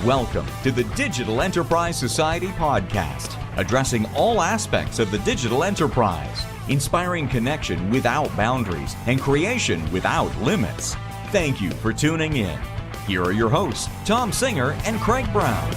Welcome to the Digital Enterprise Society podcast, addressing all aspects of the digital enterprise, inspiring connection without boundaries and creation without limits. Thank you for tuning in. Here are your hosts, Thom Singer and Craig Brown.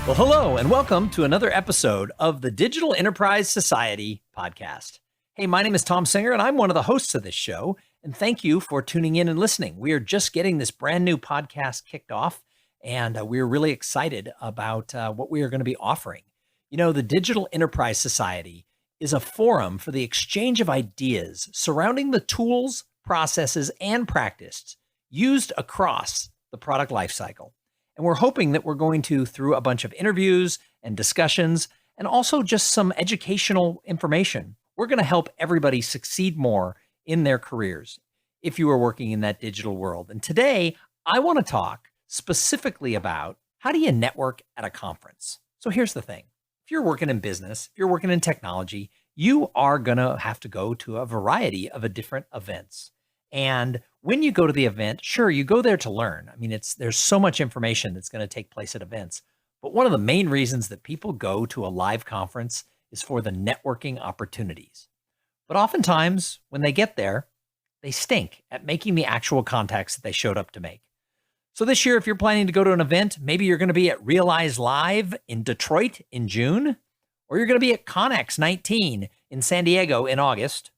Well, hello, and welcome to another episode of the Digital Enterprise Society podcast. Hey, my name is Thom Singer, and I'm one of the hosts of this show, and thank you for tuning in and listening. We are just getting this brand new podcast kicked off, and we're really excited about what we are going to be offering. You know, the Digital Enterprise Society is a forum for the exchange of ideas surrounding the tools, processes, and practices used across the product lifecycle. And we're hoping that we're going to, through a bunch of interviews and discussions, and also just some educational information, we're going to help everybody succeed more in their careers if you are working in that digital world. And today, I want to talk specifically about how do you network at a conference. So here's the thing. If you're working in business, if you're working in technology, you are going to have to go to a variety of different events. And when you go to the event, sure, you go there to learn. I mean, there's so much information that's going to take place at events. But one of the main reasons that people go to a live conference is for the networking opportunities. But oftentimes, when they get there, they stink at making the actual contacts that they showed up to make. So this year, if you're planning to go to an event, maybe you're going to be at Realize Live in Detroit in June, or you're going to be at Connex 19 in San Diego in August,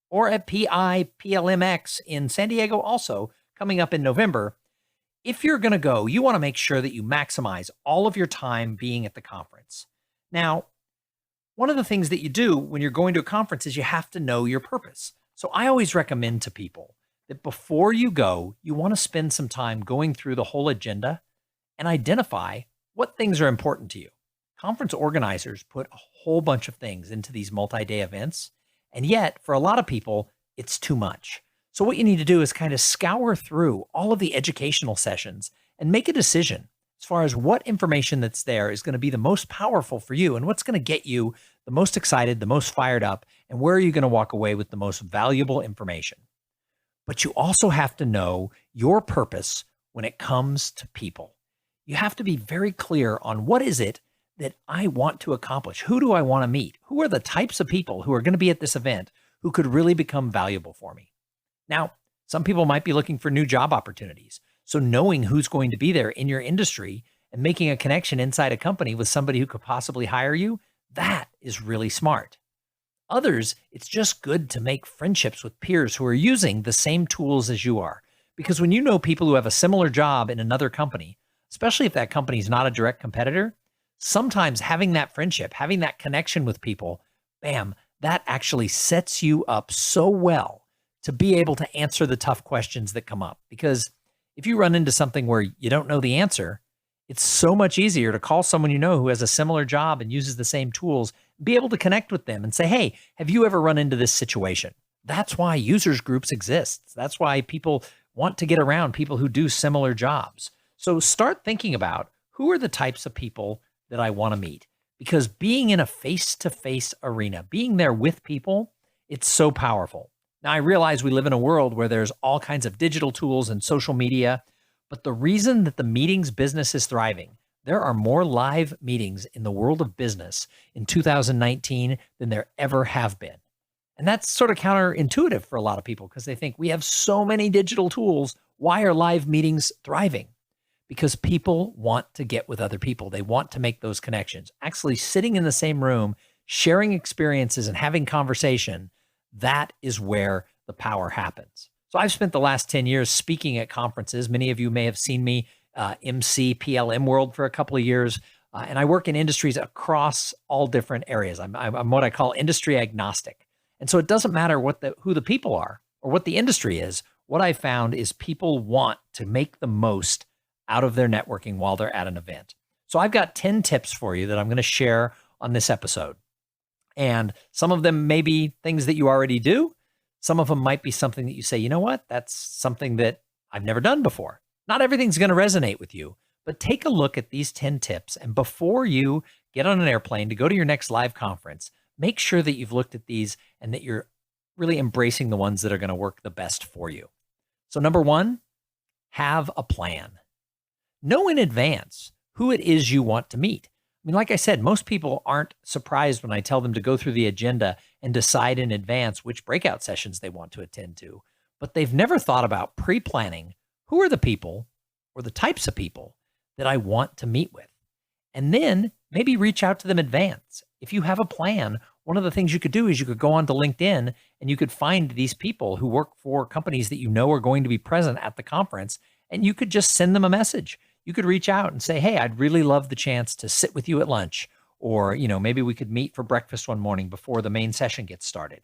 or at PLMX in San Diego also coming up in November. If you're going to go, you want to make sure that you maximize all of your time being at the conference. Now, one of the things that you do when you're going to a conference is you have to know your purpose. So I always recommend to people that before you go, you want to spend some time going through the whole agenda and identify what things are important to you. Conference organizers put a whole bunch of things into these multi-day events, and yet for a lot of people, it's too much. So what you need to do is kind of scour through all of the educational sessions and make a decision as far as what information that's there is going to be the most powerful for you and what's going to get you the most excited, the most fired up, and where are you going to walk away with the most valuable information. But you also have to know your purpose when it comes to people. You have to be very clear on what is it that I want to accomplish? Who do I want to meet? Who are the types of people who are going to be at this event who could really become valuable for me? Now, some people might be looking for new job opportunities. So knowing who's going to be there in your industry and making a connection inside a company with somebody who could possibly hire you, that is really smart. Others, it's just good to make friendships with peers who are using the same tools as you are. Because when you know people who have a similar job in another company, especially if that company is not a direct competitor, sometimes having that friendship, having that connection with people, bam, that actually sets you up so well to be able to answer the tough questions that come up. Because if you run into something where you don't know the answer, it's so much easier to call someone you know who has a similar job and uses the same tools, be able to connect with them and say, hey, have you ever run into this situation? That's why users groups exist. That's why people want to get around people who do similar jobs. So start thinking about who are the types of people that I want to meet, because being in a face-to-face arena, being there with people, it's so powerful. Now, I realize we live in a world where there's all kinds of digital tools and social media, but the reason that the meetings business is thriving, there are more live meetings in the world of business in 2019 than there ever have been. And that's sort of counterintuitive for a lot of people because they think we have so many digital tools. Why are live meetings thriving? Because people want to get with other people. They want to make those connections. Actually sitting in the same room, sharing experiences and having conversation, that is where the power happens. So I've spent the last 10 years speaking at conferences. Many of you may have seen me MC PLM World for a couple of years. And I work in industries across all different areas. I'm what I call industry agnostic. And so it doesn't matter who the people are or what the industry is. What I found is people want to make the most out of their networking while they're at an event. So I've got 10 tips for you that I'm going to share on this episode. And some of them may be things that you already do. Some of them might be something that you say, you know what, that's something that I've never done before. Not everything's going to resonate with you, but take a look at these 10 tips. And before you get on an airplane to go to your next live conference, make sure that you've looked at these and that you're really embracing the ones that are going to work the best for you. So number one, have a plan. know in advance who it is you want to meet. I mean, like I said, most people aren't surprised when I tell them to go through the agenda and decide in advance which breakout sessions they want to attend to. But they've never thought about pre-planning who are the people or the types of people that I want to meet with. And then maybe reach out to them in advance. If you have a plan, one of the things you could do is you could go onto LinkedIn and you could find these people who work for companies that you know are going to be present at the conference, and you could just send them a message. You could reach out and say, hey, I'd really love the chance to sit with you at lunch, or, maybe we could meet for breakfast one morning before the main session gets started.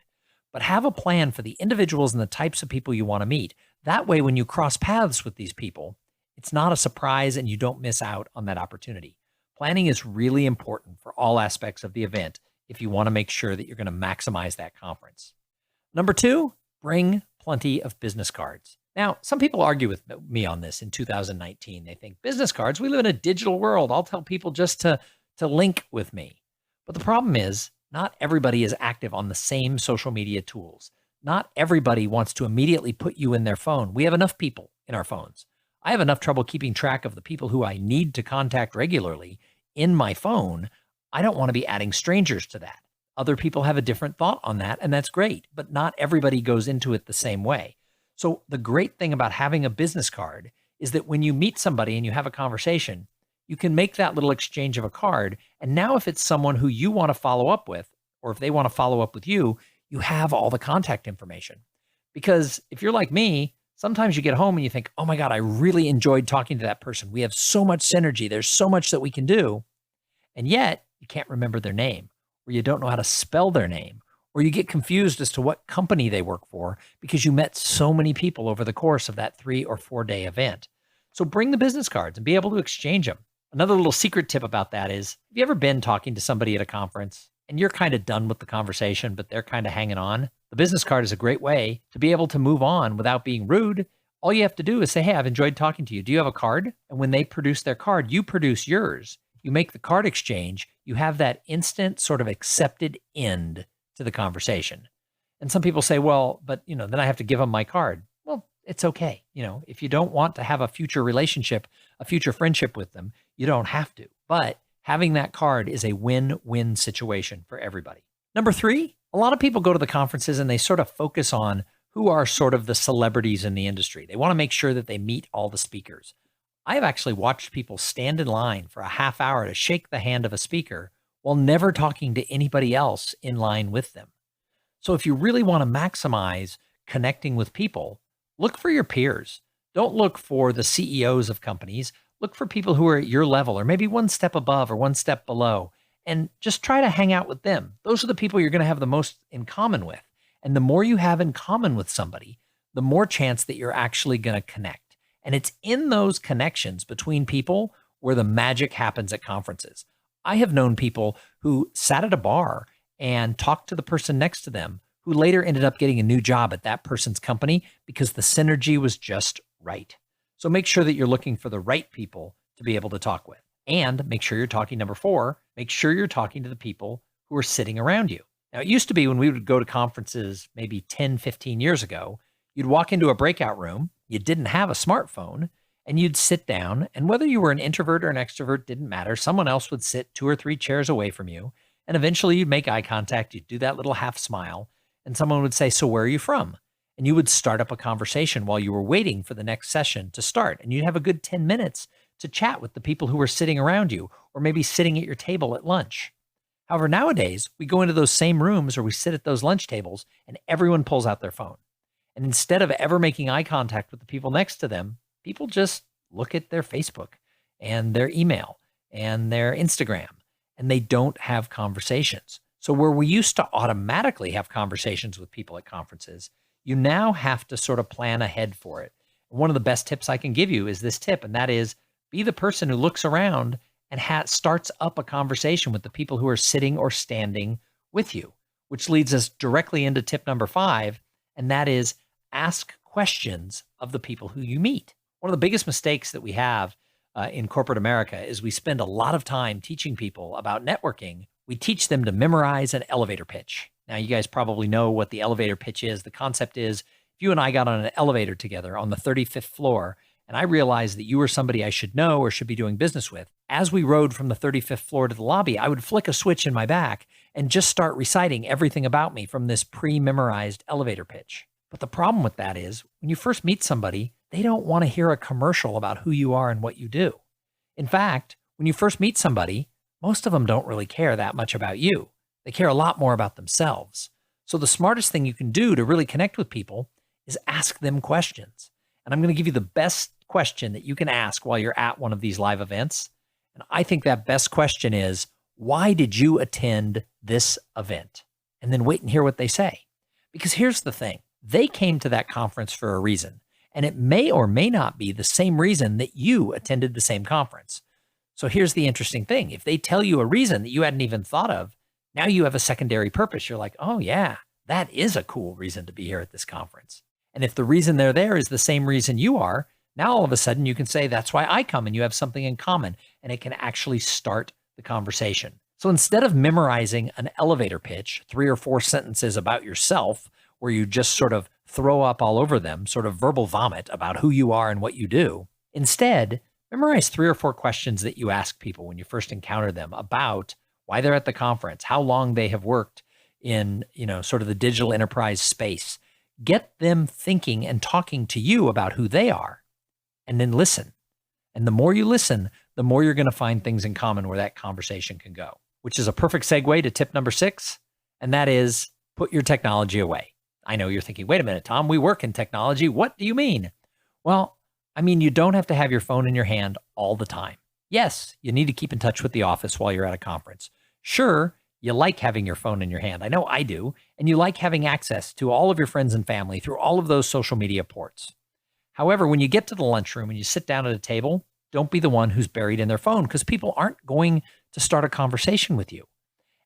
But have a plan for the individuals and the types of people you want to meet. That way, when you cross paths with these people, it's not a surprise and you don't miss out on that opportunity. Planning is really important for all aspects of the event if you want to make sure that you're going to maximize that conference. Number 2, bring plenty of business cards. Now, some people argue with me on this in 2019. They think business cards, we live in a digital world. I'll tell people just to link with me. But the problem is not everybody is active on the same social media tools. Not everybody wants to immediately put you in their phone. We have enough people in our phones. I have enough trouble keeping track of the people who I need to contact regularly in my phone. I don't want to be adding strangers to that. Other people have a different thought on that, and that's great, but not everybody goes into it the same way. So the great thing about having a business card is that when you meet somebody and you have a conversation, you can make that little exchange of a card. And now if it's someone who you want to follow up with, or if they want to follow up with you, you have all the contact information. Because if you're like me, sometimes you get home and you think, oh my God, I really enjoyed talking to that person. We have so much synergy. There's so much that we can do. And yet you can't remember their name, or you don't know how to spell their name, or you get confused as to what company they work for because you met so many people over the course of that 3 or 4 day event. So bring the business cards and be able to exchange them. Another little secret tip about that is, have you ever been talking to somebody at a conference and you're kind of done with the conversation, but they're kind of hanging on? The business card is a great way to be able to move on without being rude. All you have to do is say, hey, I've enjoyed talking to you. Do you have a card? And when they produce their card, you produce yours. You make the card exchange. You have that instant sort of accepted end to the conversation. And some people say, well, but then I have to give them my card. Well, it's okay. If you don't want to have a future relationship, a future friendship with them, you don't have to. But having that card is a win-win situation for everybody. Number 3, a lot of people go to the conferences and they sort of focus on who are sort of the celebrities in the industry. They want to make sure that they meet all the speakers. I have actually watched people stand in line for a half hour to shake the hand of a speaker while never talking to anybody else in line with them. So if you really want to maximize connecting with people, look for your peers. Don't look for the CEOs of companies. Look for people who are at your level or maybe one step above or one step below, and just try to hang out with them. Those are the people you're going to have the most in common with. And the more you have in common with somebody, the more chance that you're actually going to connect. And it's in those connections between people where the magic happens at conferences. I have known people who sat at a bar and talked to the person next to them, who later ended up getting a new job at that person's company because the synergy was just right. So make sure that you're looking for the right people to be able to talk with. And make sure you're talking, number 4, make sure you're talking to the people who are sitting around you. Now, it used to be when we would go to conferences maybe 10, 15 years ago, you'd walk into a breakout room, you didn't have a smartphone, and you'd sit down, and whether you were an introvert or an extrovert didn't matter. Someone else would sit 2 or 3 chairs away from you, and eventually you'd make eye contact, you'd do that little half smile, and someone would say, so where are you from? And you would start up a conversation while you were waiting for the next session to start, and you'd have a good 10 minutes to chat with the people who were sitting around you, or maybe sitting at your table at lunch. However, nowadays, we go into those same rooms or we sit at those lunch tables, and everyone pulls out their phone. And instead of ever making eye contact with the people next to them, people just look at their Facebook and their email and their Instagram, and they don't have conversations. So where we used to automatically have conversations with people at conferences, you now have to sort of plan ahead for it. One of the best tips I can give you is this tip, and that is be the person who looks around and starts up a conversation with the people who are sitting or standing with you, which leads us directly into tip number 5, and that is ask questions of the people who you meet. One of the biggest mistakes that we have in corporate America is we spend a lot of time teaching people about networking. We teach them to memorize an elevator pitch. Now, you guys probably know what the elevator pitch is. The concept is if you and I got on an elevator together on the 35th floor and I realized that you were somebody I should know or should be doing business with, as we rode from the 35th floor to the lobby, I would flick a switch in my back and just start reciting everything about me from this pre-memorized elevator pitch. But the problem with that is when you first meet somebody, they don't want to hear a commercial about who you are and what you do. In fact, when you first meet somebody, most of them don't really care that much about you. They care a lot more about themselves. So the smartest thing you can do to really connect with people is ask them questions. And I'm going to give you the best question that you can ask while you're at one of these live events. And I think that best question is, why did you attend this event? And then wait and hear what they say. Because here's the thing. They came to that conference for a reason. And it may or may not be the same reason that you attended the same conference. So here's the interesting thing. If they tell you a reason that you hadn't even thought of, now you have a secondary purpose. You're like, oh yeah, that is a cool reason to be here at this conference. And if the reason they're there is the same reason you are, now all of a sudden you can say, that's why I come, and you have something in common, and it can actually start the conversation. So instead of memorizing an elevator pitch, 3 or 4 sentences about yourself, where you just sort of throw up all over them, sort of verbal vomit about who you are and what you do, instead, memorize 3 or 4 questions that you ask people when you first encounter them about why they're at the conference, how long they have worked in, sort of the digital enterprise space. Get them thinking and talking to you about who they are, and then listen. And the more you listen, the more you're going to find things in common where that conversation can go, which is a perfect segue to tip number 6. And that is put your technology away. I know you're thinking, wait a minute, Tom, we work in technology. What do you mean? Well, I mean, you don't have to have your phone in your hand all the time. Yes, you need to keep in touch with the office while you're at a conference. Sure, you like having your phone in your hand. I know I do. And you like having access to all of your friends and family through all of those social media ports. However, when you get to the lunchroom and you sit down at a table, don't be the one who's buried in their phone, because people aren't going to start a conversation with you.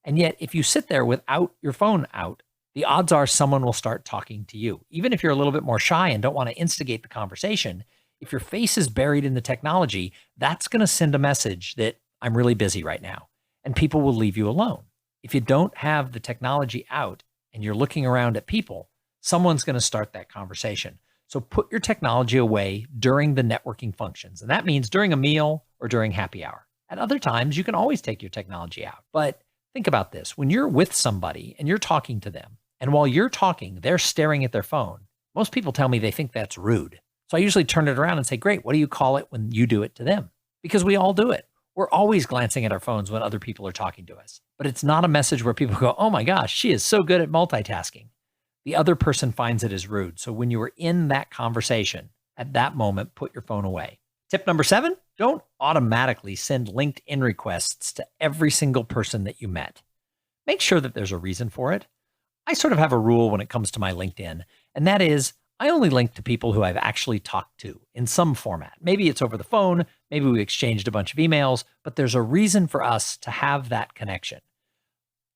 And yet, if you sit there without your phone out, the odds are someone will start talking to you. Even if you're a little bit more shy and don't want to instigate the conversation, if your face is buried in the technology, that's going to send a message that I'm really busy right now, and people will leave you alone. If you don't have the technology out and you're looking around at people, someone's going to start that conversation. So put your technology away during the networking functions. And that means during a meal or during happy hour. At other times, you can always take your technology out. But think about this. When you're with somebody and you're talking to them, and while you're talking, they're staring at their phone, most people tell me they think that's rude. So I usually turn it around and say, great, what do you call it when you do it to them? Because we all do it. We're always glancing at our phones when other people are talking to us. But it's not a message where people go, oh my gosh, she is so good at multitasking. The other person finds it as rude. So when you are in that conversation, at that moment, put your phone away. Tip number 7, don't automatically send LinkedIn requests to every single person that you met. Make sure that there's a reason for it. I sort of have a rule when it comes to my LinkedIn, and that is I only link to people who I've actually talked to in some format. Maybe it's over the phone, maybe we exchanged a bunch of emails, but there's a reason for us to have that connection.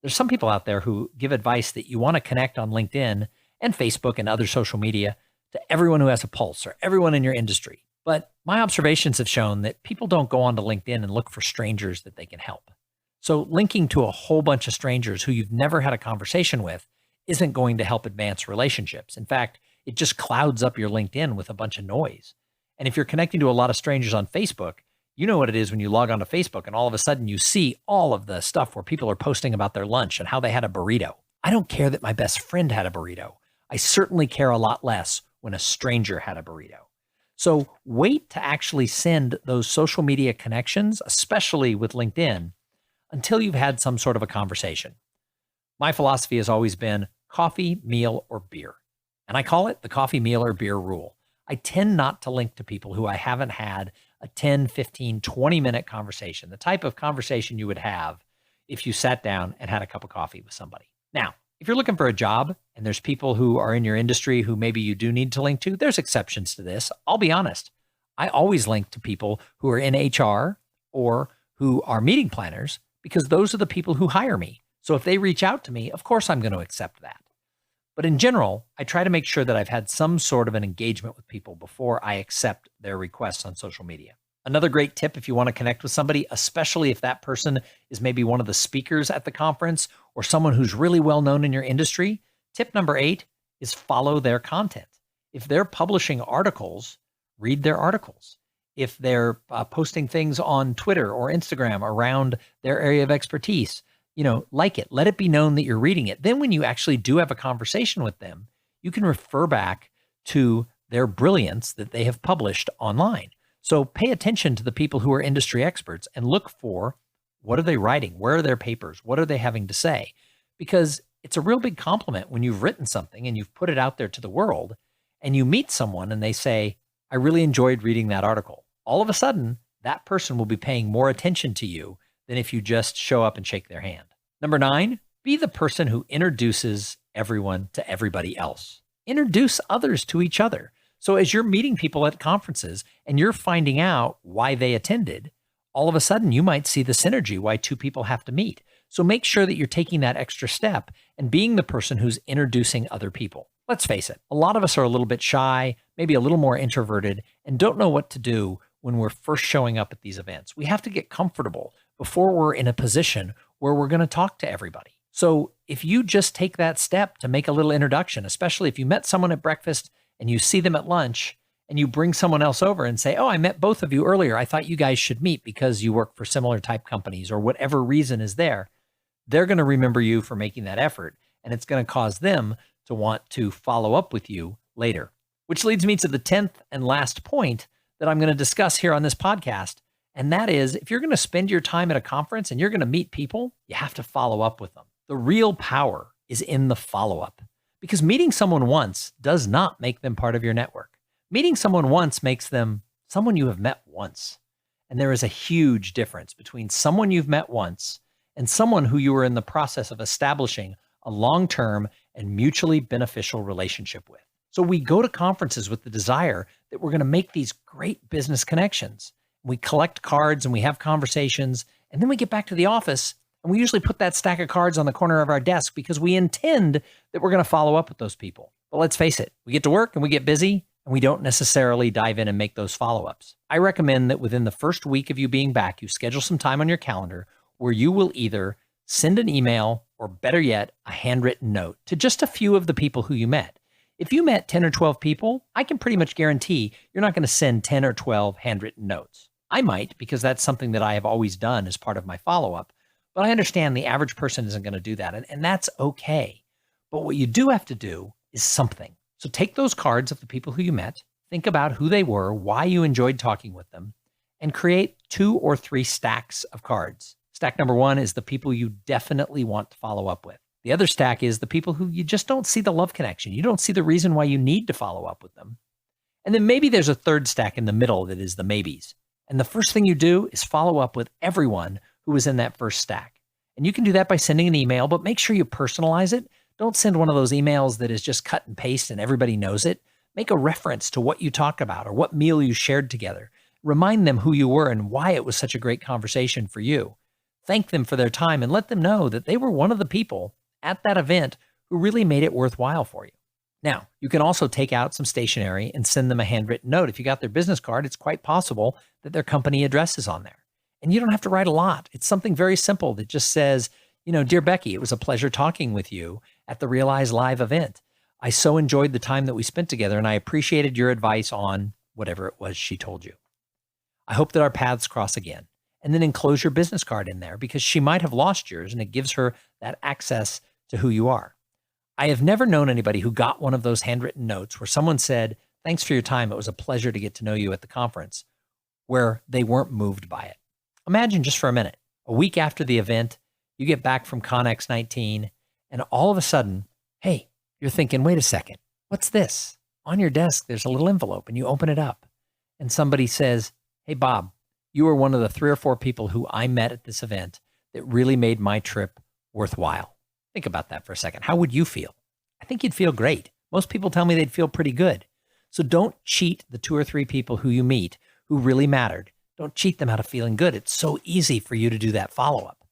There's some people out there who give advice that you want to connect on LinkedIn and Facebook and other social media to everyone who has a pulse or everyone in your industry. But my observations have shown that people don't go onto LinkedIn and look for strangers that they can help. So linking to a whole bunch of strangers who you've never had a conversation with isn't going to help advance relationships. In fact, it just clouds up your LinkedIn with a bunch of noise. And if you're connecting to a lot of strangers on Facebook, you know what it is when you log onto Facebook and all of a sudden you see all of the stuff where people are posting about their lunch and how they had a burrito. I don't care that my best friend had a burrito. I certainly care a lot less when a stranger had a burrito. So wait to actually send those social media connections, especially with LinkedIn, until you've had some sort of a conversation. My philosophy has always been coffee, meal, or beer. And I call it the coffee, meal, or beer rule. I tend not to link to people who I haven't had a 10, 15, 20-minute conversation, the type of conversation you would have if you sat down and had a cup of coffee with somebody. Now, if you're looking for a job and there's people who are in your industry who maybe you do need to link to, there's exceptions to this. I'll be honest. I always link to people who are in HR or who are meeting planners because those are the people who hire me. So if they reach out to me, of course I'm going to accept that. But in general, I try to make sure that I've had some sort of an engagement with people before I accept their requests on social media. Another great tip if you want to connect with somebody, especially if that person is maybe one of the speakers at the conference or someone who's really well known in your industry, tip number 8 is follow their content. If they're publishing articles read their articles. If they're posting things on Twitter or Instagram around their area of expertise, like it, let it be known that you're reading it. Then when you actually do have a conversation with them, you can refer back to their brilliance that they have published online. So pay attention to the people who are industry experts and look for what are they writing? Where are their papers? What are they having to say? Because it's a real big compliment when you've written something and you've put it out there to the world and you meet someone and they say, I really enjoyed reading that article. All of a sudden, that person will be paying more attention to you than if you just show up and shake their hand. Number 9, be the person who introduces everyone to everybody else. Introduce others to each other. So as you're meeting people at conferences and you're finding out why they attended, all of a sudden you might see the synergy why two people have to meet. So make sure that you're taking that extra step and being the person who's introducing other people. Let's face it, a lot of us are a little bit shy, maybe a little more introverted, and don't know what to do when we're first showing up at these events. We have to get comfortable before we're in a position where we're going to talk to everybody. So if you just take that step to make a little introduction, especially if you met someone at breakfast and you see them at lunch and you bring someone else over and say, oh, I met both of you earlier. I thought you guys should meet because you work for similar type companies or whatever reason is there. They're going to remember you for making that effort, and it's going to cause them to want to follow up with you later. Which leads me to the 10th and last point that I'm going to discuss here on this podcast. And that is, if you're going to spend your time at a conference and you're going to meet people, you have to follow up with them. The real power is in the follow-up, because meeting someone once does not make them part of your network. Meeting someone once makes them someone you have met once. And there is a huge difference between someone you've met once and someone who you are in the process of establishing a long-term and mutually beneficial relationship with. So we go to conferences with the desire that we're going to make these great business connections. We collect cards and we have conversations, and then we get back to the office and we usually put that stack of cards on the corner of our desk because we intend that we're going to follow up with those people. But let's face it, we get to work and we get busy and we don't necessarily dive in and make those follow-ups. I recommend that within the first week of you being back, you schedule some time on your calendar where you will either send an email or, better yet, a handwritten note to just a few of the people who you met. If you met 10 or 12 people, I can pretty much guarantee you're not going to send 10 or 12 handwritten notes. I might, because that's something that I have always done as part of my follow-up, but I understand the average person isn't going to do that, and that's okay. But what you do have to do is something. So take those cards of the people who you met, think about who they were, why you enjoyed talking with them, and create 2 or 3 stacks of cards. Stack number 1 is the people you definitely want to follow up with. The other stack is the people who you just don't see the love connection. You don't see the reason why you need to follow up with them. And then maybe there's a third stack in the middle that is the maybes. And the first thing you do is follow up with everyone who was in that first stack. And you can do that by sending an email, but make sure you personalize it. Don't send one of those emails that is just cut and paste and everybody knows it. Make a reference to what you talk about or what meal you shared together. Remind them who you were and why it was such a great conversation for you. Thank them for their time and let them know that they were one of the people at that event who really made it worthwhile for you. Now, you can also take out some stationery and send them a handwritten note. If you got their business card, it's quite possible that their company address is on there. And you don't have to write a lot. It's something very simple that just says, Dear Becky, it was a pleasure talking with you at the Realize Live event. I so enjoyed the time that we spent together, and I appreciated your advice on whatever it was she told you. I hope that our paths cross again. And then enclose your business card in there because she might have lost yours, and it gives her that access to who you are. I have never known anybody who got one of those handwritten notes where someone said, thanks for your time. It was a pleasure to get to know you at the conference, where they weren't moved by it. Imagine just for a minute, a week after the event, you get back from Connex 19 and all of a sudden, hey, you're thinking, wait a second, what's this? On your desk, there's a little envelope and you open it up and somebody says, hey, Bob, you were one of the 3 or 4 people who I met at this event that really made my trip worthwhile. Think about that for a second. How would you feel? I think you'd feel great. Most people tell me they'd feel pretty good. So don't cheat the 2 or 3 people who you meet who really mattered. Don't cheat them out of feeling good. It's so easy for you to do that follow-up.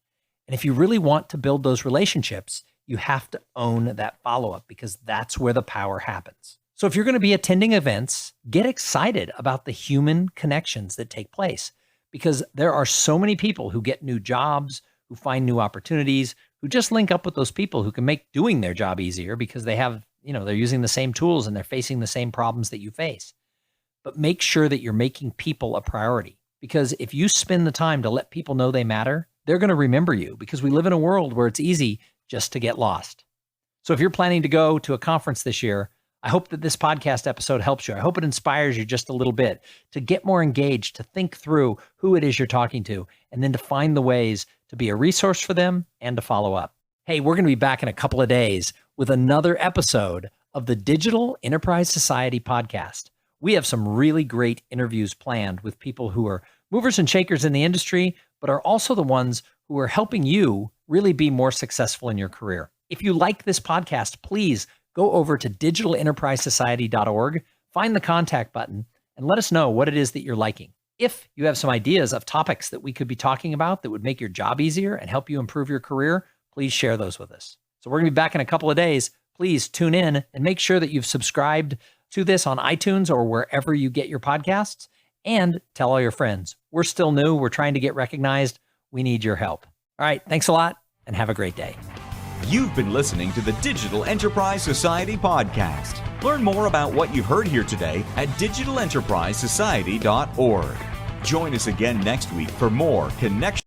And if you really want to build those relationships, you have to own that follow-up because that's where the power happens. So if you're going to be attending events, get excited about the human connections that take place because there are so many people who get new jobs, who find new opportunities, who just link up with those people who can make doing their job easier because they have, they're using the same tools and they're facing the same problems that you face. but make sure that you're making people a priority. Because if you spend the time to let people know they matter, they're going to remember you, because we live in a world where it's easy just to get lost. So if you're planning to go to a conference this year, I hope that this podcast episode helps you. I hope it inspires you just a little bit to get more engaged, to think through who it is you're talking to, and then to find the ways to be a resource for them and to follow up. Hey, we're going to be back in a couple of days with another episode of the Digital Enterprise Society podcast. We have some really great interviews planned with people who are movers and shakers in the industry, but are also the ones who are helping you really be more successful in your career. If you like this podcast, please go over to digitalenterprisesociety.org, find the contact button, and let us know what it is that you're liking. If you have some ideas of topics that we could be talking about that would make your job easier and help you improve your career, please share those with us. So we're going to be back in a couple of days. Please tune in and make sure that you've subscribed to this on iTunes or wherever you get your podcasts, and tell all your friends. We're still new. We're trying to get recognized. We need your help. All right. Thanks a lot and have a great day. You've been listening to the Digital Enterprise Society podcast. Learn more about what you've heard here today at digitalenterprisesociety.org. Join us again next week for more connection.